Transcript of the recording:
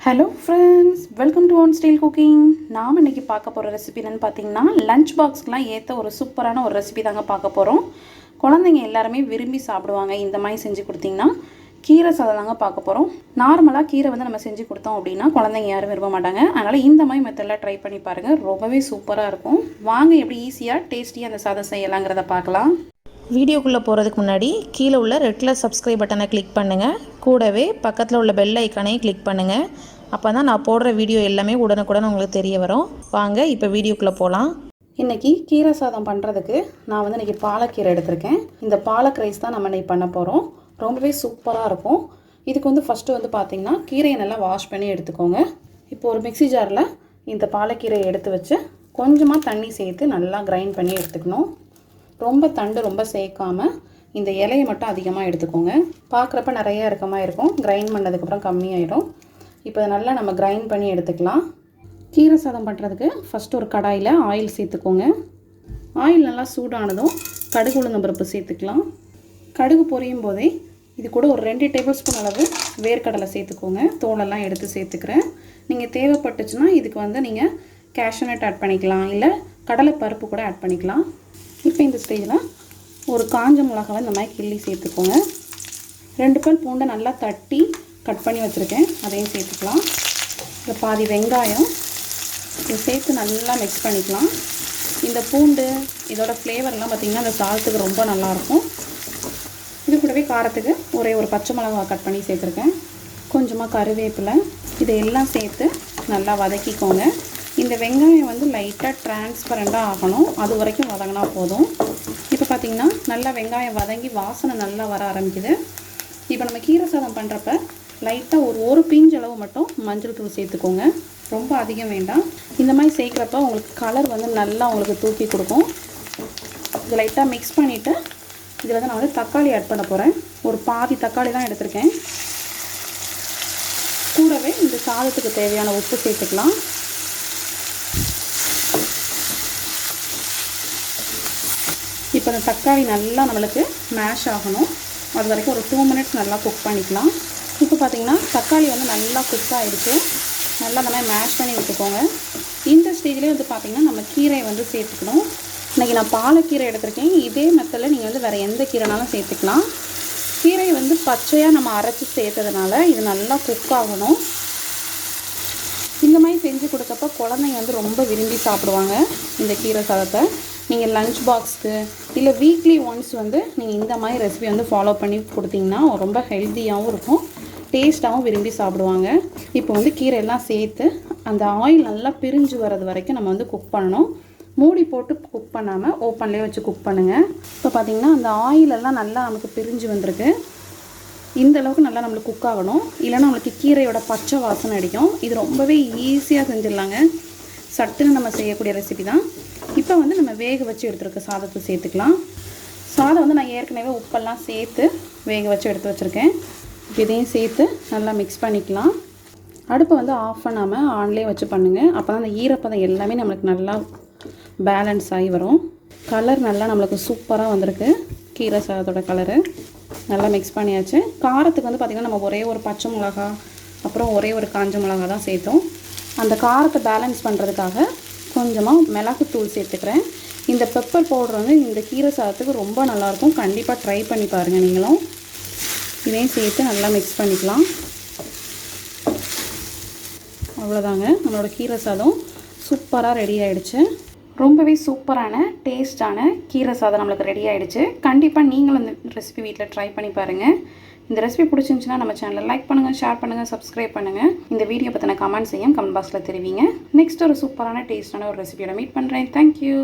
Hello friends, welcome to one style cooking. நாம் இன்றைக்கி பார்க்க போகிற ரெசிபி என்னென்னு பார்த்தீங்கன்னா, லஞ்ச் பாக்ஸ்க்கெலாம் ஏற்ற ஒரு சூப்பரான ஒரு ரெசிபி தாங்க பார்க்க போகிறோம். குழந்தைங்க எல்லாருமே விரும்பி சாப்பிடுவாங்க. இந்த மாதிரி செஞ்சு கொடுத்திங்கன்னா கீரை சாதம் தாங்க பார்க்க போகிறோம். நார்மலாக கீரை வந்து நம்ம செஞ்சு கொடுத்தோம் அப்படின்னா குழந்தைங்க யாரும் விரும்ப மாட்டாங்க. அதனால் இந்த மாதிரி மெத்தடில் ட்ரை பண்ணி பாருங்கள், ரொம்பவே சூப்பராக இருக்கும். வாங்க எப்படி ஈஸியாக டேஸ்டியாக அந்த சாதம் செய்யலாங்கிறத பார்க்கலாம். வீடியோக்குள்ளே போகிறதுக்கு முன்னாடி கீழே உள்ள ரெட் கலர் சப்ஸ்கிரைப் பட்டனை கிளிக் பண்ணுங்கள். கூடவே பக்கத்தில் உள்ள பெல் ஐக்கானையும் கிளிக் பண்ணுங்கள். அப்போ தான் நான் போடுற வீடியோ எல்லாமே உடனுக்குடன் உங்களுக்கு தெரிய வரும். வாங்க இப்போ வீடியோக்குள்ளே போகலாம். இன்றைக்கி கீரை சாதம் பண்ணுறதுக்கு நான் வந்து இன்றைக்கி பாலக்கீரை எடுத்திருக்கேன். இந்த பாலக் ரைஸ் தான் நம்ம இன்றைக்கி பண்ண போகிறோம். ரொம்பவே சூப்பராக இருக்கும். இதுக்கு வந்து ஃபஸ்ட்டு வந்து பார்த்திங்கன்னா கீரையை நல்லா வாஷ் பண்ணி எடுத்துக்கோங்க. இப்போ ஒரு மிக்ஸி ஜாரில் இந்த பாலக்கீரையை எடுத்து வச்சு கொஞ்சமாக தண்ணி சேர்த்து நல்லா கிரைண்ட் பண்ணி எடுத்துக்கணும். ரொம்ப தண்டு ரொம்ப சேர்க்காமல் இந்த இலையை மட்டும் அதிகமாக எடுத்துக்கோங்க. பார்க்குறப்ப நிறையா இருக்கமாக இருக்கும், கிரைண்ட் பண்ணதுக்கப்புறம் கம்மியாயிடும். இப்போ நல்லா நம்ம கிரைண்ட் பண்ணி எடுத்துக்கலாம். கீரை சாதம் பண்ணுறதுக்கு ஃபஸ்ட்டு ஒரு கடாயில் ஆயில் சேர்த்துக்கோங்க. ஆயில் நல்லா சூடானதும் கடுகு உளுந்தம் பருப்பு சேர்த்துக்கலாம். கடுகு பொரியும் போதே இது கூட ஒரு 2 டேபிள் ஸ்பூன் அளவு வேர்க்கடலை சேர்த்துக்கோங்க. தோலெல்லாம் எடுத்து சேர்த்துக்கிறேன். நீங்கள் தேவைப்பட்டுச்சுன்னா இதுக்கு வந்து நீங்கள் கேஷ்யூநட் ஆட் பண்ணிக்கலாம், இல்லை கடலை பருப்பு கூட ஆட் பண்ணிக்கலாம். இப்போ இந்த ஸ்டேஜில் ஒரு காஞ்ச மிளகாவை இந்த மாதிரி கிள்ளி சேர்த்துக்கோங்க. 2 பல் பூண்டை நல்லா தட்டி கட் பண்ணி வச்சுருக்கேன், அதையும் சேர்த்துக்கலாம். இந்த பாதி வெங்காயம் இதை சேர்த்து நல்லா மிக்ஸ் பண்ணிக்கலாம். இந்த பூண்டு இதோட ஃப்ளேவர்லாம் பார்த்திங்கன்னா அந்த சாதத்துக்கு ரொம்ப நல்லாயிருக்கும். இது கூடவே காரத்துக்கு ஒரு பச்சை மிளகா கட் பண்ணி சேர்த்துருக்கேன். கொஞ்சமாக கருவேப்பிலை, இதையெல்லாம் சேர்த்து நல்லா வதக்கிக்கோங்க. இந்த வெங்காயம் வந்து லைட்டாக டிரான்ஸ்பரண்ட்டாக ஆகணும், அது வரைக்கும் வதங்கினா போதும். இப்போ பார்த்திங்கன்னா நல்லா வெங்காயம் வதங்கி வாசனை நல்லா வர ஆரம்பிக்குது. இப்போ நம்ம கீரை சாதம் பண்ணுறப்ப லைட்டாக ஒரு பிஞ்சளவு மட்டும் மஞ்சள் தூள் சேர்த்துக்கோங்க. ரொம்ப அதிகம் வேண்டாம். இந்த மாதிரி சேர்க்குறப்ப உங்களுக்கு கலர் வந்து நல்லா உங்களுக்கு தூக்கி கொடுக்கும். இது லைட்டாக மிக்ஸ் பண்ணிவிட்டு இதில் வந்து நான் வந்து தக்காளி ஆட் பண்ண போகிறேன். ஒரு பாதி தக்காளி தான் எடுத்திருக்கேன். கூடவே இந்த சாதத்துக்கு தேவையான உப்பு சேர்த்துக்கலாம். இப்போ இந்த தக்காளி நல்லா நம்மளுக்கு மேஷ் ஆகணும், அது வரைக்கும் ஒரு 2 மினிட்ஸ் நல்லா குக் பண்ணிக்கலாம். இப்போ பார்த்திங்கன்னா தக்காளி வந்து நல்லா குக் ஆகிடுச்சு. நல்லா இந்த மாதிரி மேஷ் பண்ணி விட்டுக்கோங்க. இந்த ஸ்டேஜ்லேயே வந்து பார்த்திங்கன்னா நம்ம கீரையை வந்து சேர்த்துக்கணும். இன்றைக்கி நான் பாலக்கீரை எடுத்திருக்கேன். இதே மெத்தடில் நீங்கள் வந்து வேறு எந்த கீரைனாலும் சேர்த்துக்கலாம். கீரையை வந்து பச்சையாக நம்ம அரைச்சி சேர்த்ததுனால இது நல்லா குக் ஆகணும். இந்த மாதிரி செஞ்சு கொடுத்தப்ப குழந்தைங்க வந்து ரொம்ப விரும்பி சாப்பிடுவாங்க இந்த கீரை சாதத்தை. நீங்கள் லஞ்ச் பாக்ஸ்க்கு இல்லை வீக்லி ஒன்ஸ் வந்து நீங்கள் இந்த மாதிரி ரெசிபி வந்து ஃபாலோ பண்ணி கொடுத்தீங்கன்னா ரொம்ப ஹெல்த்தியாகவும் இருக்கும், டேஸ்ட்டாகவும் விரும்பி சாப்பிடுவாங்க. இப்போ வந்து கீரையெல்லாம் சேர்த்து அந்த ஆயில் நல்லா பிரிஞ்சு வர்றது வரைக்கும் நம்ம வந்து குக் பண்ணணும். மூடி போட்டு குக் பண்ணாமல் ஓப்பன்லேயே வச்சு குக் பண்ணுங்கள். இப்போ பார்த்திங்கன்னா அந்த ஆயிலெல்லாம் நல்லா நமக்கு பிரிஞ்சு வந்திருக்கு. இந்த அளவுக்கு நல்லா நம்மளுக்கு குக் ஆகணும், இல்லைன்னா நம்மளுக்கு கீரையோட பச்சை வாசனை அடிக்கும். இது ரொம்பவே ஈஸியாக செஞ்சிடலாங்க, சட்டுன்னு நம்ம செய்யக்கூடிய ரெசிபி தான். இப்போ வந்து நம்ம வேக வச்சு எடுத்துருக்க சாதத்தை சேர்த்துக்கலாம். சாதம் வந்து நான் ஏற்கனவே உப்பெல்லாம் சேர்த்து வேக வச்சு எடுத்து வச்சுருக்கேன். இதையும் சேர்த்து நல்லா மிக்ஸ் பண்ணிக்கலாம். அடுப்பை வந்து ஆஃப் பண்ணாமல் ஆன்லேயே வச்சு பண்ணுங்கள். அப்போ தான் அந்த ஈரப்பதம் எல்லாமே நம்மளுக்கு நல்லா பேலன்ஸ் ஆகி வரும். கலர் நல்லா நம்மளுக்கு சூப்பராக வந்திருக்கு. கீரை சாதத்தோட கலரு நல்லா மிக்ஸ் பண்ணியாச்சு. காரத்துக்கு வந்து பார்த்திங்கன்னா நம்ம ஒரு பச்சை மிளகா அப்புறம் ஒரு காஞ்ச மிளகா தான் சேர்த்தோம். அந்த காரத்தை பேலன்ஸ் பண்ணுறதுக்காக கொஞ்சமாக மிளகுத்தூள் சேர்த்துக்கிறேன். இந்த பெப்பர் பவுடர் வந்து இந்த கீரை சாதத்துக்கு ரொம்ப நல்லாயிருக்கும், கண்டிப்பாக ட்ரை பண்ணி பாருங்கள் நீங்களும். இதையும் சேர்த்து நல்லா மிக்ஸ் பண்ணிக்கலாம். அவ்வளோதாங்க, நம்மளோட கீரை சாதம் சூப்பராக ரெடி ஆகிடுச்சு. ரொம்பவே சூப்பரான டேஸ்டான கீரை சாதம் நம்மளுக்கு ரெடி ஆகிடுச்சு. கண்டிப்பாக நீங்களும் இந்த ரெசிபி வீட்டில் ட்ரை பண்ணி பாருங்கள். இந்த ரெசிபி பிடிச்சிருந்துச்சுன்னா நம்ம சேனலை லைக் பண்ணுங்கள், ஷேர் பண்ணுங்கள், சப்ஸ்கிரைப் பண்ணுங்கள். இந்த வீடியோ பற்றின கமெண்ட்ஸையும் கமெண்ட் பாக்ஸில் தெரிவிங்க. நெக்ஸ்ட் ஒரு சூப்பரான டேஸ்டான ஒரு ரெசிபியோட மீட் பண்ணுறேன். தேங்க்யூ.